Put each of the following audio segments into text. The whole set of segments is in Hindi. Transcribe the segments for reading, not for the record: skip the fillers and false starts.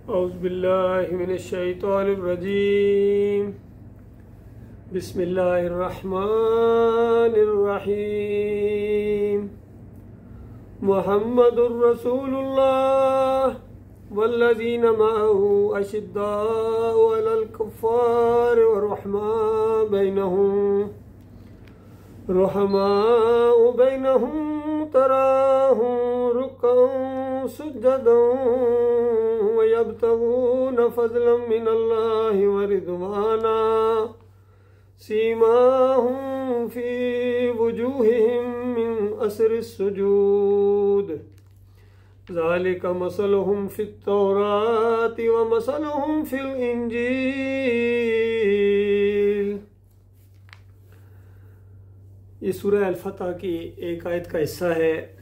औज़ुबिल्लाहि मिनश्शैतानिर्रजीम बिस्मिल्लाहिर्रहमानिर्रहीम मुहम्मदुर रसूलुल्लाह वल्लज़ीना मअहु अशिद्दाउ अलल कुफ़्फ़ारि रुहमाउ बैनहुम तराहुम रुक्कअन सुज्जदन वयब्तगून फ़ज़लन मिनल्लाहि व रिज़वाना सीमाहुम फ़ी वुजूहिहिम मिन असरिस सुजूद ज़ालिका मसलुहुम फ़ित तौराति व मसलुहुम फ़िल इंजील। ये सूरह अल-फतह की एक आयत का हिस्सा है।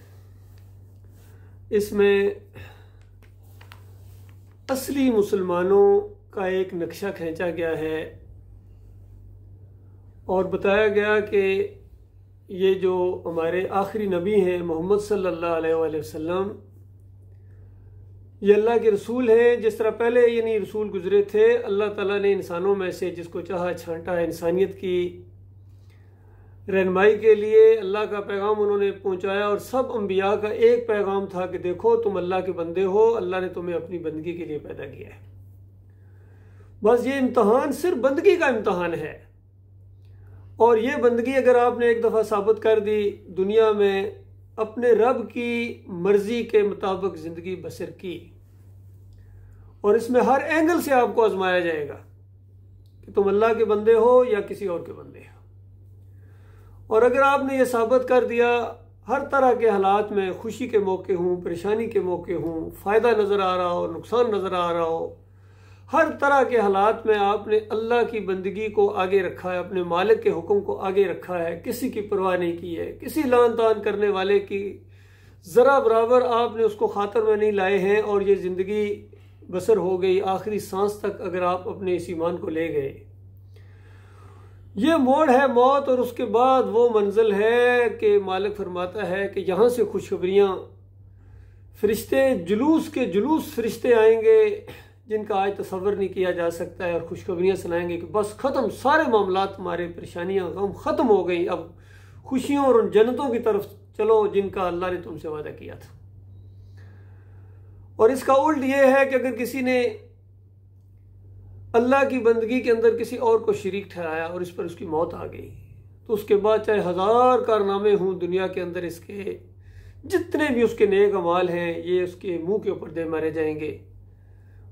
इसमें असली मुसलमानों का एक नक्शा खींचा गया है और बताया गया कि ये जो हमारे आखिरी नबी हैं मोहम्मद सल्लल्लाहु अलैहि वसल्लम, ये अल्लाह के रसूल हैं। जिस तरह पहले यानी रसूल गुजरे थे, अल्लाह ताला ने इंसानों में से जिसको चाहा छांटा है, इंसानियत की रहनुमाई के लिए अल्लाह का पैगाम उन्होंने पहुंचाया। और सब अंबिया का एक पैगाम था कि देखो तुम अल्लाह के बंदे हो, अल्लाह ने तुम्हें अपनी बंदगी के लिए पैदा किया है। बस ये इम्तहान सिर्फ बंदगी का इम्तहान है, और ये बंदगी अगर आपने एक दफ़ा साबित कर दी, दुनिया में अपने रब की मर्जी के मुताबिक ज़िंदगी बसर की, और इसमें हर एंगल से आपको आजमाया जाएगा कि तुम अल्लाह के बंदे हो या किसी और के बंदे हो। और अगर आपने ये साबित कर दिया, हर तरह के हालात में, खुशी के मौके हों, परेशानी के मौके हों, फ़ायदा नज़र आ रहा हो, नुकसान नज़र आ रहा हो, हर तरह के हालात में आपने अल्लाह की बंदगी को आगे रखा है, अपने मालिक के हुक्म को आगे रखा है, किसी की परवाह नहीं की है, किसी लान तान करने वाले की ज़रा बराबर आपने उसको खातर में नहीं लाए हैं, और ये ज़िंदगी बसर हो गई। आखिरी सांस तक अगर आप अपने इस ईमान को ले गए, ये मोड़ है मौत, और उसके बाद वो मंजिल है कि मालिक फरमाता है कि यहाँ से खुशखबरियाँ, फरिश्ते जुलूस के जुलूस फरिश्ते आएंगे जिनका आज तसव्वुर नहीं किया जा सकता है, और खुशखबरियाँ सुनाएंगे कि बस ख़त्म, सारे मामलात, हमारे परेशानियाँ गम ख़त्म हो गई, अब खुशियों और उन जन्नतों की तरफ चलो जिनका अल्लाह ने तुमसे वादा किया था। और इसका उल्ट ये है कि अगर किसी ने अल्लाह की बंदगी के अंदर किसी और को शरीक ठहराया और इस पर उसकी मौत आ गई, तो उसके बाद चाहे हज़ार कारनामे हों दुनिया के अंदर, इसके जितने भी उसके नेक अमाल हैं, ये उसके मुंह के ऊपर दे मारे जाएंगे।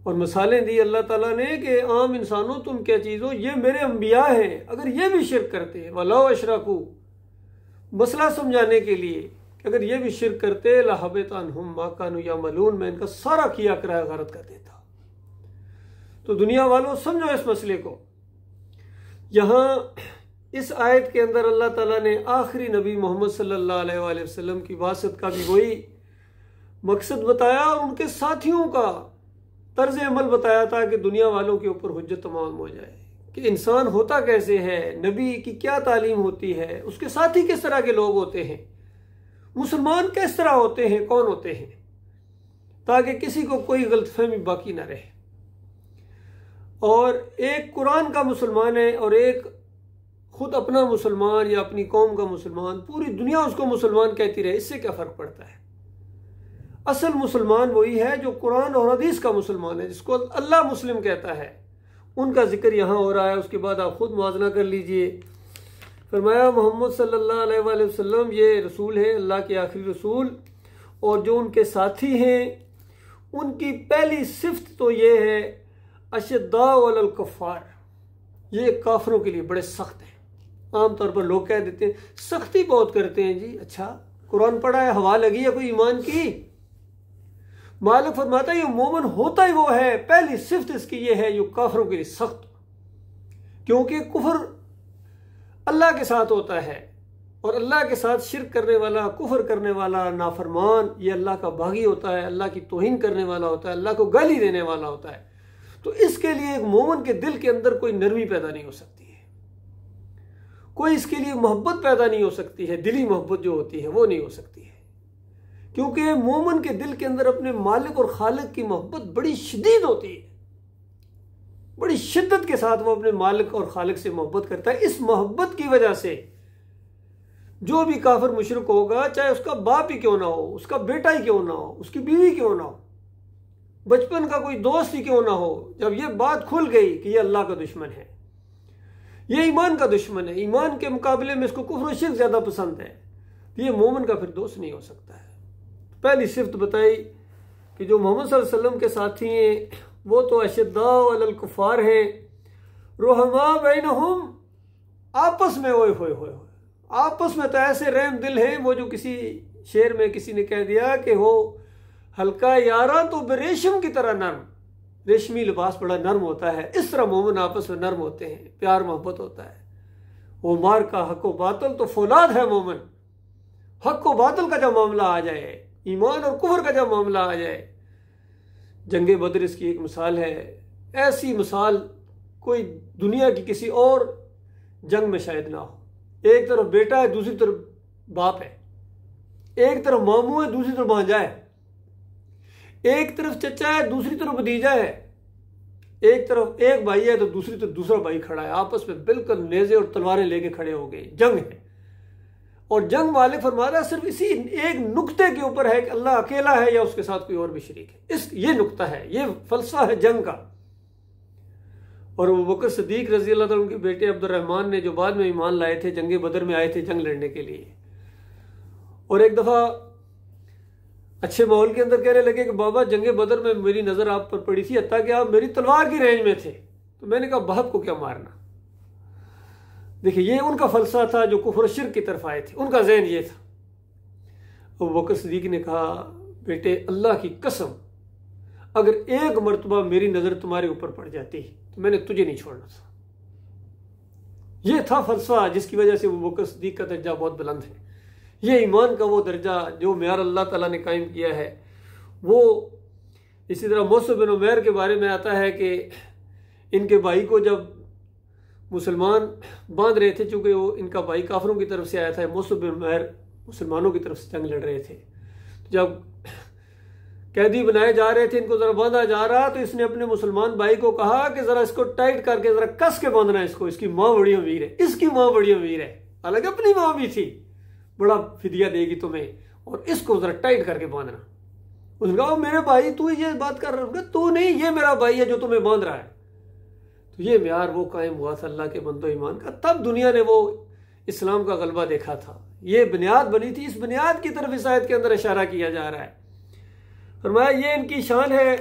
और मिसालें दी अल्लाह ताला ने कि आम इंसानों तुम क्या चीज़ हो, ये मेरे अंबिया हैं, अगर ये भी शिर्क करते हैं, वलाउ अशरकू, मसला समझाने के लिए, अगर ये भी शिर्क करते लहबता अन्हुम मा कानू यामलून, मैं इनका सारा किया कराया गारत कर देता। तो दुनिया वालों समझो इस मसले को। यहाँ इस आयत के अंदर अल्लाह ताला ने आखिरी नबी मोहम्मद सल्लल्लाहु अलैहि वसल्लम की वासत का भी वही मकसद बताया, और उनके साथियों का तर्ज अमल बताया था कि दुनिया वालों के ऊपर हुज्जत तमाम हो जाए कि इंसान होता कैसे है, नबी की क्या तालीम होती है, उसके साथी किस तरह के लोग होते हैं, मुसलमान किस तरह होते हैं, कौन होते हैं, ताकि किसी को कोई गलतफहमी बाकी ना रहे। और एक कुरान का मुसलमान है और एक खुद अपना मुसलमान या अपनी कौम का मुसलमान, पूरी दुनिया उसको मुसलमान कहती रहे, इससे क्या फ़र्क पड़ता है? असल मुसलमान वही है जो कुरान और हदीस का मुसलमान है, जिसको अल्लाह मुस्लिम कहता है। उनका जिक्र यहाँ हो रहा है। उसके बाद आप खुद मुआजना कर लीजिए। फरमाया मोहम्मद सल्लल्लाहु अलैहि वसल्लम ये रसूल है, अल्लाह के आखिरी रसूल, और जो उनके साथी हैं उनकी पहली सिफ्त तो ये है अशद्दाउ अलल कुफ़्फ़ार, ये काफिरों के लिए बड़े सख्त हैं। आमतौर पर लोग कह देते हैं सख्ती बहुत करते हैं जी, अच्छा कुरान पढ़ा है, हवा लगी है कोई ईमान की? मालिक फरमाता है ये मोमिन होता ही वो है, पहली सिफ्त इसकी ये है जो काफिरों के लिए सख्त, क्योंकि कुफर अल्लाह के साथ होता है, और अल्लाह के साथ शिर्क करने वाला, कुफर करने वाला, नाफरमान, ये अल्लाह का बागी होता है, अल्लाह की तौहीन करने वाला होता है, अल्लाह को गाली देने वाला होता है। तो इसके लिए एक मोमिन के दिल के अंदर कोई नरमी पैदा नहीं हो सकती है, कोई इसके लिए मोहब्बत पैदा नहीं हो सकती है, दिली मोहब्बत जो होती है वो नहीं हो सकती है। क्योंकि मोमिन के दिल के अंदर अपने मालिक और खालिक की मोहब्बत बड़ी शदीद होती है, बड़ी शिद्दत के साथ वो अपने मालिक और खालिक से मोहब्बत करता है। इस मोहब्बत की वजह से जो भी काफिर मुशरिक होगा, चाहे उसका बाप ही क्यों ना हो, उसका बेटा ही क्यों ना हो, उसकी बीवी क्यों ना हो, बचपन का कोई दोस्त ही क्यों ना हो, जब ये बात खुल गई कि ये अल्लाह का दुश्मन है, ये ईमान का दुश्मन है, ईमान के मुकाबले में इसको कुफ्र और शिर्क ज्यादा पसंद है, तो ये मोमिन का फिर दोस्त नहीं हो सकता है। पहली सिफ्त बताई कि जो मोहम्मद सल्लल्लाहु अलैहि वसल्लम के साथी हैं वो तो अशद्दाउ अलल कुफ़ार हैं, रुहमा बैनहुम, आपस में ओए होए होए, आपस में तो ऐसे रहम दिल हैं। वो जो किसी शेर में किसी ने कह दिया कि वो हल्का यारा तो बेरेशम की तरह नरम, रेशमी लिबास बड़ा नरम होता है, इस तरह मोमिन आपस में नरम होते हैं, प्यार मोहब्बत होता है। वो मार का हक व बातल तो फौलाद है मोमिन, हक व बातल का जब मामला आ जाए, ईमान और कुफर का जब मामला आ जाए, जंगे बदर इसकी एक मिसाल है। ऐसी मिसाल कोई दुनिया की किसी और जंग में शायद ना हो। एक तरफ बेटा है, दूसरी तरफ बाप है, एक तरफ मामू है, दूसरी तरफ भांजा है, एक तरफ चचा है, दूसरी तरफ भतीजा है, एक तरफ एक भाई है तो दूसरी तरफ दूसरा भाई खड़ा है, आपस में बिल्कुल नेज़े और तलवारें लेके खड़े हो गए, जंग है। और जंग मालिक फरमा रहा है सिर्फ इसी एक नुक्ते के ऊपर है कि अल्लाह अकेला है या उसके साथ कोई और भी शरीक है। ये नुक्ता है, ये फलसफा है जंग का। और अबू बकर सिद्दीक रजी अल्लाह ताला उनके बेटे अब्दुर्रहमान ने, जो बाद में ईमान लाए थे, जंगे बदर में आए थे जंग लड़ने के लिए, और एक दफा अच्छे माहौल के अंदर कहने लगे कि बाबा जंगे बदर में मेरी नजर आप पर पड़ी थी, हत्ता कि आप मेरी तलवार की रेंज में थे। तो मैंने कहा बाप को क्या मारना। देखिए ये उनका फलसफा था जो कुफ्र शिर्क की तरफ आए थे, उनका ज़हन ये था। अबू बकर सिद्दीक ने कहा बेटे अल्लाह की कसम, अगर एक मर्तबा मेरी नजर तुम्हारे ऊपर पड़ जाती तो मैंने तुझे नहीं छोड़ना था। यह था फलसफा जिसकी वजह से अबू बकर सिद्दीक का दर्जा बहुत बुलंद है। ये ईमान का वो दर्जा जो मेयार अल्लाह ताला ने कायम किया है। वो इसी तरह मौसम बिन उमैर के बारे में आता है कि इनके भाई को जब मुसलमान बांध रहे थे, चूंकि वो इनका भाई काफिरों की तरफ से आया था, मौसम बिन उमैर मुसलमानों की तरफ से जंग लड़ रहे थे, तो जब कैदी बनाए जा रहे थे, इनको जरा बांधा जा रहा, तो इसने अपने मुसलमान भाई को कहा कि जरा इसको टाइट करके जरा कस के बांधना इसको, इसकी माँ बड़ी अमीर है, इसकी माँ बड़ी अमीर है, हालांकि अपनी माँ भी थी, बड़ा फिदिया देगी तुम्हें, और इसको जरा टाइट करके बांधना। उसने कहा मेरे भाई तू ये बात कर रहा है, तू नहीं, ये मेरा भाई है जो तुम्हें बांध रहा है। तो ये म्यार वो कायम हुआ था अल्लाह के बंदो ईमान का, तब दुनिया ने वो इस्लाम का गलबा देखा था। ये बुनियाद बनी थी, इस बुनियाद की तरफ इस आयत के अंदर इशारा किया जा रहा है। फरमाया ये इनकी शान है,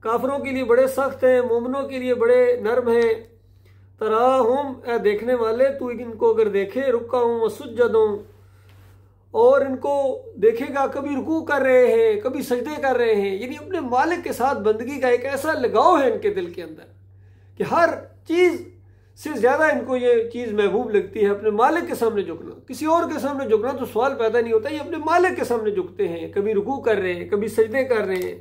काफिरों के लिए बड़े सख्त हैं, मोमिनों के लिए बड़े नरम हैं। तराहुम, ए देखने वाले तू इनको अगर देखे, रुका हूँ सुज्जदों, और इनको देखेगा कभी रुकू कर रहे हैं, कभी सजदे कर रहे हैं, यानी अपने मालिक के साथ बंदगी का एक ऐसा लगाव है इनके दिल के अंदर कि हर चीज से ज्यादा इनको ये चीज महबूब लगती है, अपने मालिक के सामने झुकना। किसी और के सामने झुकना तो सवाल पैदा नहीं होता, ये अपने मालिक के सामने झुकते हैं, कभी रुकू कर रहे हैं, कभी सजदे कर रहे हैं।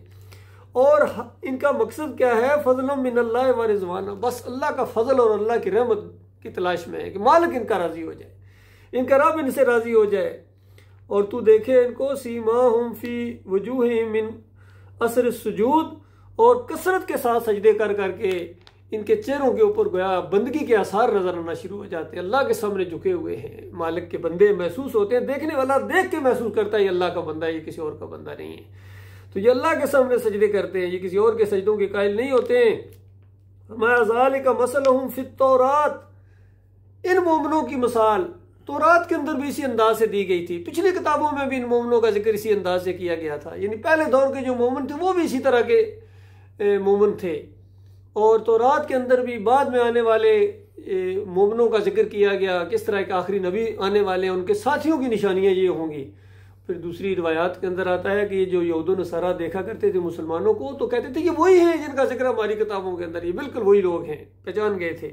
और इनका मकसद क्या है, फजलुम मिनल्लाह व रिज़वाना, बस अल्लाह का फजल और अल्लाह की रहमत की तलाश में है कि मालिक इनका राजी हो जाए, इनका रब इनसे राजी हो जाए। और तू देखे इनको सीमाहुम फी वजूहिहिम मिन असर सुजूद, और कसरत के साथ सजदे कर करके इनके चेहरों के ऊपर गोया बंदगी के आसार नजर आना शुरू हो जाते हैं, अल्लाह के सामने झुके हुए हैं, मालिक के बंदे महसूस होते हैं। देखने वाला देख के महसूस करता है ये अल्लाह का बंदा है, ये किसी और का बंदा नहीं है। तो ये अल्लाह के सामने सजदे करते हैं, ये किसी और के सजदों के कायल नहीं होते हैं। ज़ालिका मसलहुम फित तौरात, इन मोमिनों की मिसाल तौरात के अंदर भी इसी अंदाज से दी गई थी, पिछली किताबों में भी इन मोमिनों का जिक्र इसी अंदाज से किया गया था। यानी पहले दौर के जो मोमिन थे वो भी इसी तरह के मोमिन थे, और तौरात के अंदर भी बाद में आने वाले मोमिनों का जिक्र किया गया, किस तरह के आखिरी नबी आने वाले हैं, उनके साथियों की निशानियां ये होंगी। फिर दूसरी रिवायात के अंदर आता है कि ये जो यहूद नसारा देखा करते थे मुसलमानों को, तो कहते थे कि वही हैं जिनका जिक्र हमारी किताबों के अंदर, ये बिल्कुल वही लोग हैं, पहचान गए थे।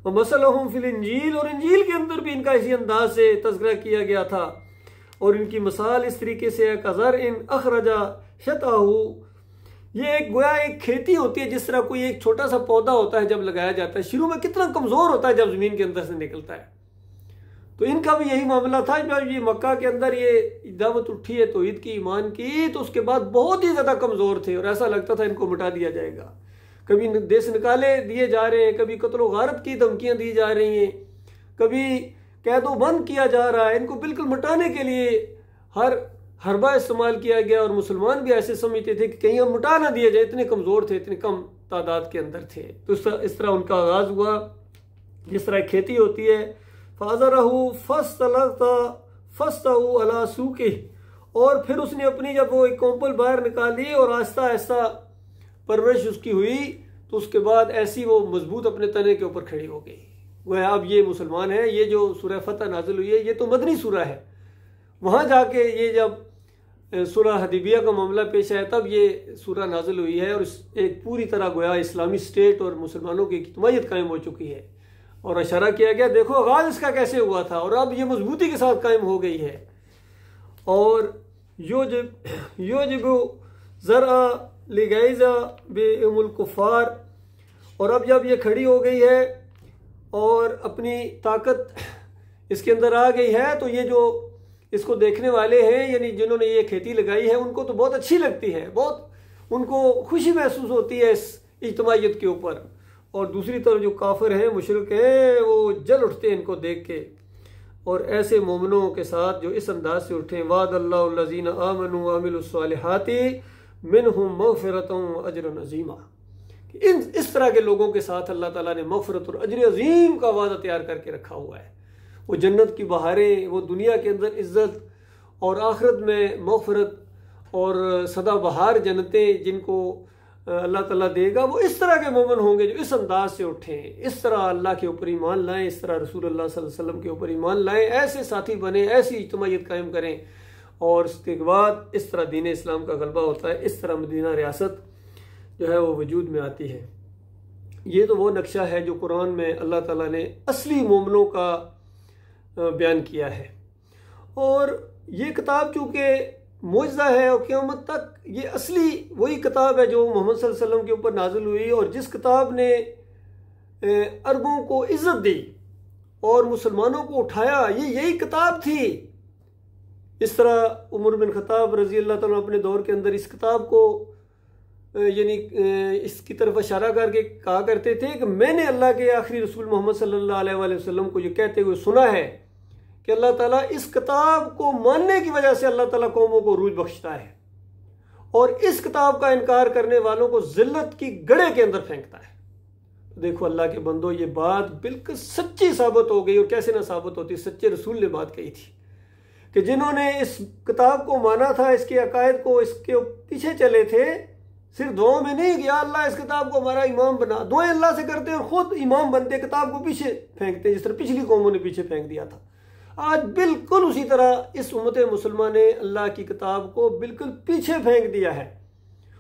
और मसलहुम फिल इंजील, और इंजील के अंदर भी इनका इसी अंदाज से तज़किरा किया गया था। और इनकी मिसाल इस तरीके से है, कज़र इन अखरजा शताहू, ये एक गोया एक खेती होती है, जिस तरह कोई एक छोटा सा पौधा होता है जब लगाया जाता है, शुरू में कितना कमजोर होता है जब जमीन के अंदर से निकलता है, तो इनका भी यही मामला था। जब ये मक्का के अंदर ये दावत उठी है तौहीद की, ईमान की, तो उसके बाद बहुत ही ज़्यादा कमज़ोर थे और ऐसा लगता था इनको मिटा दिया जाएगा। कभी देश निकाले दिए जा रहे हैं, कभी कत्ल गारत की धमकियाँ दी जा रही हैं, कभी कैदो बंद किया जा रहा है। इनको बिल्कुल मिटाने के लिए हर हरबा इस्तेमाल किया गया और मुसलमान भी ऐसे समझते थे कि कहीं हम मिटा ना दिया जाए, इतने कमज़ोर थे, इतने कम तादाद के अंदर थे। तो इस तरह उनका आगाज़ हुआ। जिस तरह खेती होती है, फ़ाज़रहू फ़स्तऊ अला सूक़ी, और फिर उसने अपनी जब वो एक कोंपल बाहर निकाली और आहिस्ता आहिस्ता परवरिश उसकी हुई, तो उसके बाद ऐसी वो मजबूत अपने तने के ऊपर खड़ी हो गई। वह अब ये मुसलमान है। ये जो सूरह फतह नाजिल हुई है, ये तो मदनी सूरह है। वहाँ जाके ये जब सूरह हदीबिया का मामला पेश आया, तब ये सूरह नाजिल हुई है और एक पूरी तरह गोया इस्लामी स्टेट और मुसलमानों की इज्तिमाइयत कायम हो चुकी है। और इशारा किया गया, देखो आगाज़ इसका कैसे हुआ था और अब ये मजबूती के साथ कायम हो गई है। और योजिबु ज़रअ लिगैज़ा बिउमुल कुफ़ार, और अब जब ये खड़ी हो गई है और अपनी ताकत इसके अंदर आ गई है, तो ये जो इसको देखने वाले हैं, यानी जिन्होंने ये खेती लगाई है, उनको तो बहुत अच्छी लगती है, बहुत उनको खुशी महसूस होती है इस इज्तिमाइयत के ऊपर। और दूसरी तरफ जो काफिर हैं, मुशरिक हैं, वो जल उठते हैं इनको देख के। और ऐसे मोमिनों के साथ जो इस अंदाज से उठे, वादल्लाहु लज़ीना आमनू व अमिलुस्सालिहाति मिनहुम मग़फ़िरतुन व अज्रन अज़ीमा। इस तरह के लोगों के साथ अल्लाह ताला ने मग़फ़िरत और अज्र अज़ीम का वादा तैयार करके रखा हुआ है। वो जन्नत की बहारें, वो दुनिया के अंदर इज्जत और आखिरत में मग़फ़िरत और सदाबहार जन्नतें जिनको अल्लाह ताला देगा, वो इस तरह के मोमिन होंगे जो इस अंदाज से उठें, इस तरह अल्लाह के ऊपर ईमान लाएं, इस तरह रसूलुल्लाह सल्लल्लाहु अलैहि वसल्लम के ऊपर ईमान लाएं, ऐसे साथी बने, ऐसी इज्तिमाइयत कायम करें, और उसके बाद इस तरह दीन इस्लाम का गलबा होता है। इस तरह मदीना रियासत जो है वो वजूद में आती है। ये तो वो नक्शा है जो कुरान में अल्लाह ताला ने असली मोमिनों का बयान किया है। और ये किताब चूँकि मुअज्जा है और क़यामत तक ये असली वही किताब है जो मोहम्मद सल्लल्लाहु अलैहि वसल्लम के ऊपर नाजिल हुई, और जिस किताब ने अरबों को इज्जत दी और मुसलमानों को उठाया, ये यही किताब थी। इस तरह उमर बिन खत्ताब रजी अल्लाह तआला अपने दौर के अंदर इस किताब को यानी इसकी तरफ इशारा करके कहा करते थे कि मैंने अल्लाह के आखिरी रसूल मोहम्मद सल्लल्लाहु अलैहि वसल्लम को ये कहते हुए सुना है कि अल्लाह ताला इस किताब को मानने की वजह से अल्लाह ताला कौमों को रूज बख्शता है और इस किताब का इनकार करने वालों को जिल्लत की गड़े के अंदर फेंकता है। तो देखो अल्लाह के बंदो, ये बात बिल्कुल सच्ची साबित हो गई। और कैसे ना साबित होती, सच्चे रसूल ने बात कही थी कि जिन्होंने इस किताब को माना था, इसके अकायद को, इसके पीछे चले थे, सिर्फ दुआओं में नहीं कि अल्लाह इस किताब को हमारा इमाम बना, दुआएं अल्लाह से करते और खुद इमाम बनते, किताब को पीछे फेंकते, जिस तरह पिछली कौमों ने पीछे फेंक दिया था। आज बिल्कुल उसी तरह इस उम्मत मुसलमान ने अल्लाह की किताब को बिल्कुल पीछे फेंक दिया है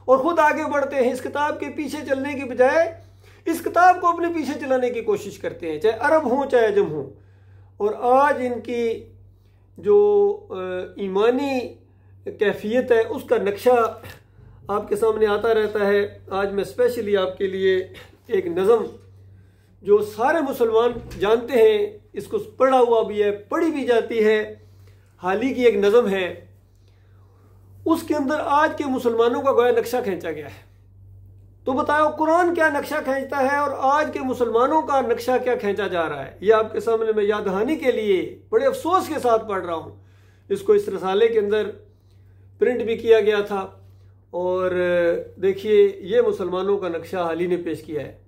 और खुद आगे बढ़ते हैं। इस किताब के पीछे चलने की बजाय इस किताब को अपने पीछे चलाने की कोशिश करते हैं, चाहे अरब हों चाहे अजम हों। और आज इनकी जो ईमानी कैफियत है उसका नक्शा आपके सामने आता रहता है। आज मैं स्पेशली आपके लिए एक नज़म जो सारे मुसलमान जानते हैं, इसको पढ़ा हुआ भी है, पढ़ी भी जाती है, हाल ही की एक नज़म है, उसके अंदर आज के मुसलमानों का गोया नक्शा खींचा गया है। तो बताओ कुरान क्या नक्शा खींचता है और आज के मुसलमानों का नक्शा क्या खींचा जा रहा है। ये आपके सामने मैं याद दहानी के लिए बड़े अफसोस के साथ पढ़ रहा हूँ। इसको इस रसाले के अंदर प्रिंट भी किया गया था और देखिए ये मुसलमानों का नक्शा हाल ही ने पेश किया है।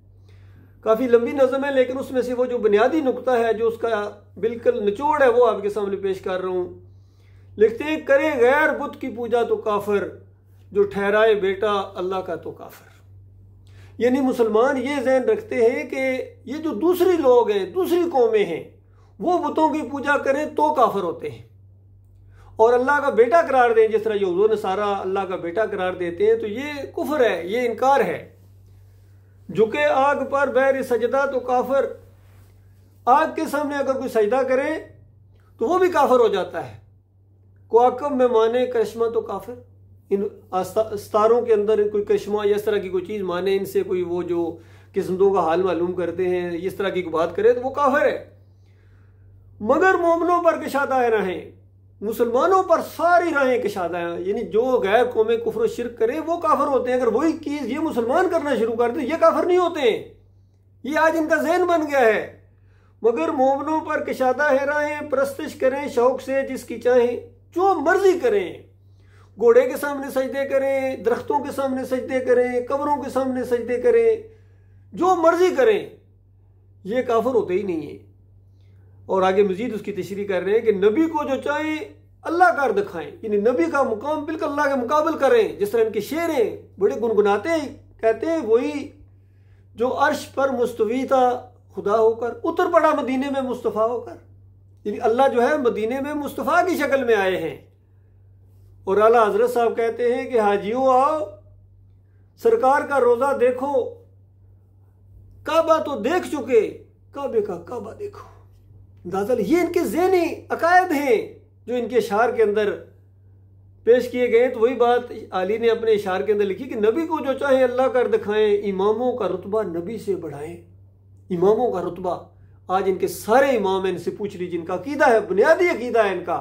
काफ़ी लंबी नज़म है, लेकिन उसमें से वो जो बुनियादी नुक्ता है, जो उसका बिल्कुल निचोड़ है, वो आपके सामने पेश कर रहा हूँ। लिखते हैं, करे गैर बुत की पूजा तो काफिर, जो ठहराए बेटा अल्लाह का तो काफिर। यानी मुसलमान ये ज़हन रखते हैं कि ये जो दूसरी लोग हैं, दूसरी कौमें हैं, वो बुतों की पूजा करें तो काफिर होते हैं और अल्लाह का बेटा करार दें, जिस तरह यहूद नसारा अल्लाह का बेटा करार देते हैं, तो ये कुफ्र है, ये इनकार है। झुके आग पर बैर सजदा तो काफिर, आग के सामने अगर कोई सजदा करे तो वो भी काफिर हो जाता है। क्वाकब में माने करिश्मा तो काफिर, इन अस्तारों के अंदर कोई करिश्मा या इस तरह की कोई चीज़ माने, इनसे कोई वो जो किस्मतों का हाल मालूम करते हैं, इस तरह की बात करे तो वो काफिर है। मगर मोमनों पर कशादाएं रहें, मुसलमानों पर सारी राहें कशादा हैं। यानी जो गैर कौमें कुफ्र शिरक करे वो काफिर होते हैं। अगर वही चीज ये मुसलमान करना शुरू कर दे ये काफिर नहीं होते हैं। ये आज इनका ज़हन बन गया है। मगर मोमनों पर कशादा है राहें, परस्तिश करें शौक से जिसकी चाहें, जो मर्जी करें। घोड़े के सामने सजदे करें, दरख्तों के सामने सजदे करें, कब्रों के सामने सजदे करें, जो मर्जी करें, ये काफिर होते ही नहीं है। और आगे मजीद उसकी तशरीह कर रहे हैं कि नबी को जो चाहे अल्लाह कर दिखाएं, यानी नबी का मुकाम बिल्कुल अल्लाह के मुकाबल करें। जिस तरह इनके शेर हैं बड़े गुनगुनाते हैं, कहते हैं वही जो अर्श पर मुस्तवी था खुदा होकर, उतर पड़ा मदीने में मुस्तफ़ा होकर। यानी अल्लाह जो है मदीने में मुस्तफ़ा की शक्ल में आए हैं। और आला हजरत साहब कहते हैं कि हाजियों आओ सरकार का रोज़ा देखो, काबा तो देख चुके, काबे का काबा देखो। अंदाज़ा ये इनके ज़हनी अकायद हैं जो इनके इशार के अंदर पेश किए गए। तो वही बात अली ने अपने इशार के अंदर लिखी कि नबी को जो चाहे अल्लाह कर दिखाएं, इमामों का रुतबा नबी से बढ़ाएं। इमामों का रुतबा आज इनके सारे इमाम हैं, इनसे पूछ लीजिए, इनका अकीदा है, बुनियादी अकीदा है इनका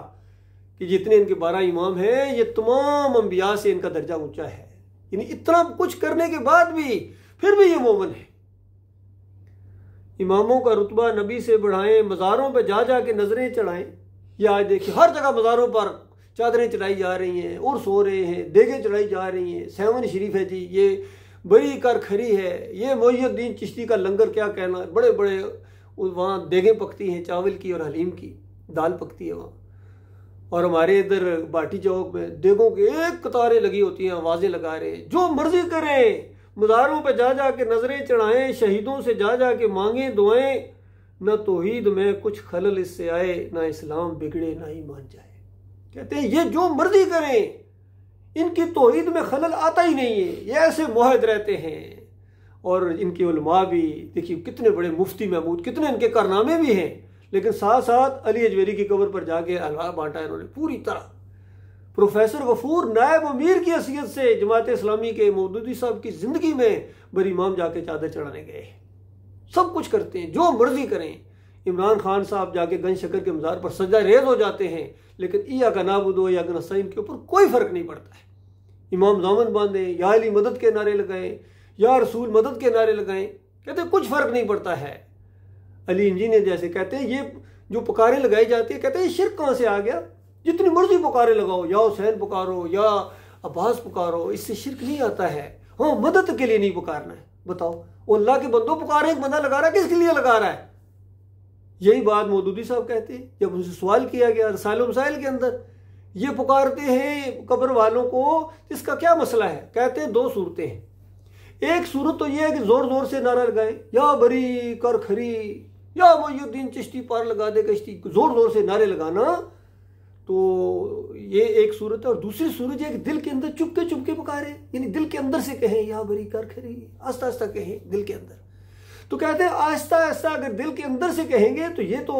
कि जितने इनके 12 इमाम हैं ये तमाम अंबिया से इनका दर्जा ऊंचा है। यानी इतना कुछ करने के बाद भी फिर भी ये मोमिन है। इमामों का रुतबा नबी से बढ़ाएं, मज़ारों पर जा जा के नजरें चढ़ाएं। ये आज देखिए हर जगह मज़ारों पर चादरें चढ़ाई जा रही हैं और सो रहे हैं, देगें चढ़ाई जा रही हैं। सेवन शरीफ है जी, ये बड़ी कर खरी है, ये मोहिउद्दीन चिश्ती का लंगर क्या कहना, बड़े बड़े वहाँ देगें पकती हैं चावल की और हलीम की, दाल पकती है वहाँ। और हमारे इधर बाटी चौक में देगों की एक कतारें लगी होती हैं, आवाज़ें लगा रहे हैं। जो मर्जी करें, मज़ारों पे जा जा के नजरें चढ़ाएं, शहीदों से जा जा के मांगें दुआएं। न तौहीद में कुछ खलल इससे आए, ना इस्लाम बिगड़े ना ईमान जाए। कहते हैं ये जो मर्जी करें, इनकी तौहीद में खलल आता ही नहीं है, ये ऐसे मुआहिद रहते हैं। और इनके उलमा भी देखिए कितने बड़े मुफ्ती महमूद, कितने इनके कारनामे भी हैं। लेकिन साथ साथ अली अजमेरी की कब्र पर जाके हलवा बांटा इन्होंने पूरी तरह। प्रोफेसर गफूर नायब अमीर की हैसियत से जमात इस्लामी के मौदूदी साहब की जिंदगी में बड़ी इमाम जाके चादर चढ़ाने गए। सब कुछ करते हैं, जो मर्जी करें। इमरान खान साहब जाके गंज शकर के मज़ार पर सजदा रेज हो जाते हैं, लेकिन इया का नाबुदो या का नस्ताईन के ऊपर कोई फर्क नहीं पड़ता है। इमाम दामन बांधे, या अली मदद के नारे लगाएं, या रसूल मदद के नारे लगाएं, कहते हैं कुछ फर्क नहीं पड़ता है। अली इंजीनियर जैसे कहते हैं ये जो पुकारें लगाई जाती है, कहते हैं ये शिर्क कहाँ से आ गया। जितनी मर्जी पुकारें लगाओ, या हुसैन पुकारो या अब्बास पुकारो, इससे शिर्क नहीं आता है। हाँ, मदद के लिए नहीं पुकारना है। बताओ वो अल्लाह के बंदों पुकारे, एक बंदा लगा रहा है, किसके लिए लगा रहा है। यही बात मौदूदी साहब कहते हैं। जब उनसे सवाल किया गया रसाइल मसाइल के अंदर, ये पुकारते हैं कब्र वालों को, इसका क्या मसला है। कहते हैं दो सूरतें हैं। एक सूरत तो यह है कि जोर जोर से नारा लगाए, या बरी कर खरी, या मोहिउद्दीन चिश्ती पार लगा दे कश्ती, जोर जोर से नारे लगाना, तो ये एक सूरत है। और दूसरी सूरत है कि दिल के अंदर चुपके चुपके पुकारे, यानी दिल के अंदर से कहें, या बरी कर खरी, आस्ता आस्ता कहें दिल के अंदर। तो कहते हैं आहिस्ता आहिस्ता अगर दिल के अंदर से कहेंगे तो ये तो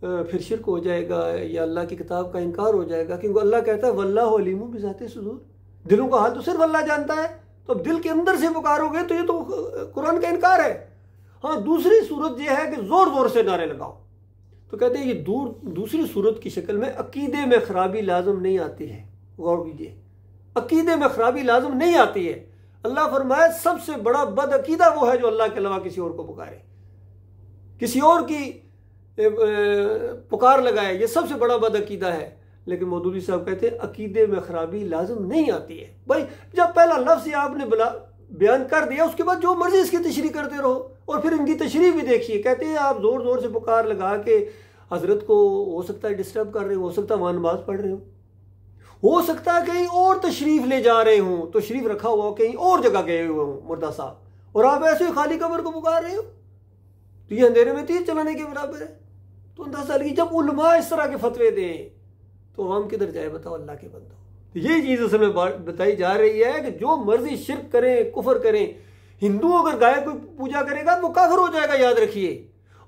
फिर शिर्क हो जाएगा, या अल्लाह की किताब का इनकार हो जाएगा। क्योंकि अल्लाह कहता है वल्लाहु अलीमुम बिज़ाति सुदूर, दिलों का हाल तो सिर्फ अल्लाह जानता है। तो अब दिल के अंदर से पुकारोगे तो ये तो कुरान का इनकार है। हाँ, दूसरी सूरत यह है कि जोर जोर से नारे लगाओ। तो कहते हैं ये दूसरी सूरत की शक्ल में अकीदे में खराबी लाजम नहीं आती है। गौर कीजिए, अकीदे में खराबी लाजम नहीं आती है। अल्लाह फरमाए सबसे बड़ा बद अकीदा वो है जो अल्लाह के अलावा किसी और को पुकारे, किसी और की पुकार लगाए, ये सबसे बड़ा बद अकीदा है। लेकिन मौदूदी साहब कहते हैं अकीदे में खराबी लाजम नहीं आती है। भाई जब पहला लफ्ज़ आपने बयान कर दिया, उसके बाद जो मर्जी इसकी तशरीह करते रहो। और फिर इनकी तशरीह भी देखिए, कहते हैं आप जोर जोर से पुकार लगा के हजरत को हो सकता है डिस्टर्ब कर रहे हो सकता है वहाँ नमाज पढ़ रहे हो सकता है कहीं और तशरीफ ले जा रहे हो, तो शरीफ रखा हुआ कहीं और जगह गए हुए हो मुर्दा साहब, और आप ऐसे ही खाली कब्र को पुकार रहे हो, तो ये अंधेरे में तीर चलाने के बराबर है। तो अंदाजा लगी जब उलमा इस तरह के फतवे दें तो आवाम किधर जाए बताओ अल्लाह के बंदो। तो यही चीज़ असल में बताई जा रही है कि जो मर्जी शिर्क करें, कुफर करें। हिंदू अगर गाय की पूजा करेगा तो वो काफिर हो जाएगा, याद रखिए।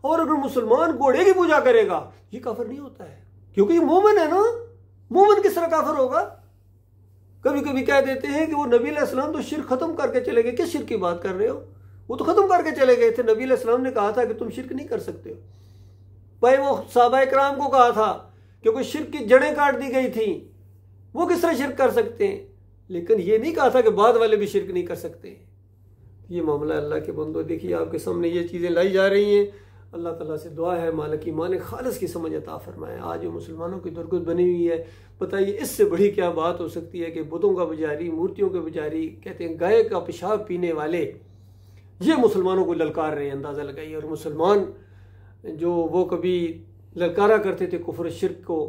और अगर मुसलमान घोड़े की पूजा करेगा ये काफिर नहीं होता है, क्योंकि ये मोमिन है ना। मोमिन किस तरह काफिर होगा। कभी कभी कह देते हैं कि वो नबी अलैहिस्सलाम तो शिर्क खत्म करके चले गए। किस शिर्क की बात कर रहे हो, वो तो खत्म करके चले गए थे। नबी अलैहिस्सलाम ने कहा था कि तुम शिर्क नहीं कर सकते हो। भाई वो सहाबा इकराम को कहा था कि कोई शिर्क की जड़ें काट दी गई थी, वो किस तरह शिर्क कर सकते हैं, लेकिन ये नहीं कहा था कि बाद वाले भी शिर्क नहीं कर सकते। ये मामला अल्लाह के बंदो, देखिए आपके सामने ये चीज़ें लाई जा रही हैं। अल्लाह ताला से दुआ है मालिक ईमान खालिस की समझ अता फरमाए। आज जो मुसलमानों की दुर्गत बनी हुई है, बताइए इससे बड़ी क्या बात हो सकती है कि बुतों का पुजारी, मूर्तियों के पुजारी, कहते हैं गाय का पेशाब पीने वाले, ये मुसलमानों को ललकार रहे हैं। अंदाज़ा लगाइए। और मुसलमान जो वो कभी ललकारा करते थे कुफ्र शिर्क को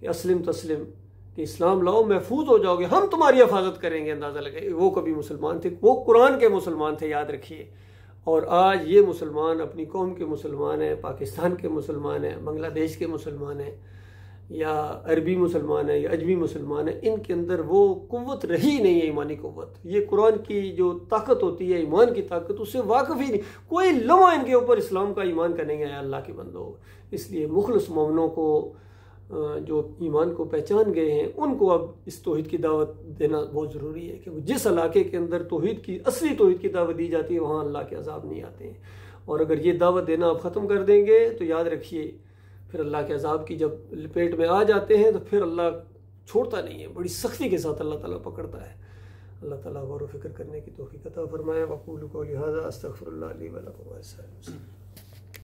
कि अस्लिम तस्लिम, कि इस्लाम लाओ महफूज हो जाओगे, हम तुम्हारी हिफाजत करेंगे। अंदाज़ा लगाइए वो कभी मुसलमान थे, वो कुरान के मुसलमान थे, याद रखिए। और आज ये मुसलमान अपनी कौम के मुसलमान हैं, पाकिस्तान के मुसलमान हैं, बांग्लादेश के मुसलमान हैं, या अरबी मुसलमान है, या अजमी मुसलमान है, इनके अंदर वो कुव्वत रही नहीं है, ईमानी कुव्वत। ये कुरान की जो ताकत होती है, ईमान की ताकत, उससे वाकफ़ ही नहीं, कोई लम्हा इनके ऊपर इस्लाम का ईमान का नहीं आया अल्लाह के बंदो। इसलिए मुखलिस मोमिनों को जो ईमान को पहचान गए हैं, उनको अब इस तौहीद की दावत देना बहुत ज़रूरी है, क्योंकि जिस इलाके के अंदर तौहीद की, असली तौहीद की दावत दी जाती है, वहाँ अल्लाह के अज़ाब नहीं आते हैं। और अगर ये दावत देना आप ख़त्म कर देंगे तो याद रखिए फिर अल्लाह के अज़ाब की जब लपेट में आ जाते हैं तो फिर अल्लाह छोड़ता नहीं है, बड़ी सख्ती के साथ अल्लाह ताला पकड़ता है। अल्लाह ताला गौर व फिक्र करने की तौफीक अता फरमाए। वक़ूलु क़ौली हाज़ा अस्तग़फ़िरुल्लाह ली व लकुम।